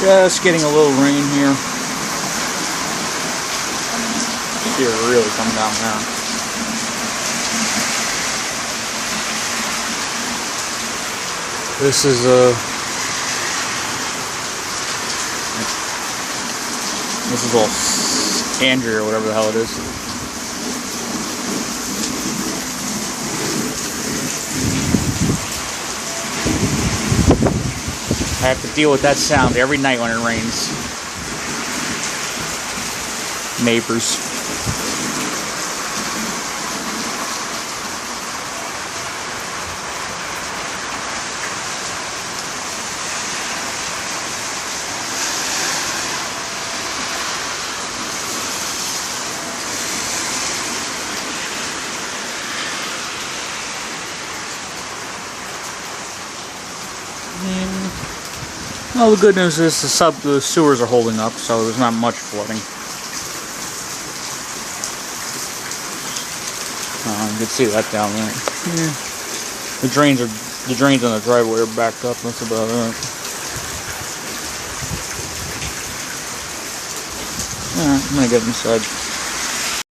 Just getting a little rain here. See it really come down now. This is all Andrea or whatever the hell it is. I have to deal with that sound every night when it rains. Neighbors. Well, the good news is the sewers are holding up, so there's not much flooding. You can see that down there. Yeah. The drains on the driveway are backed up. That's about it. Alright, I'm gonna get inside.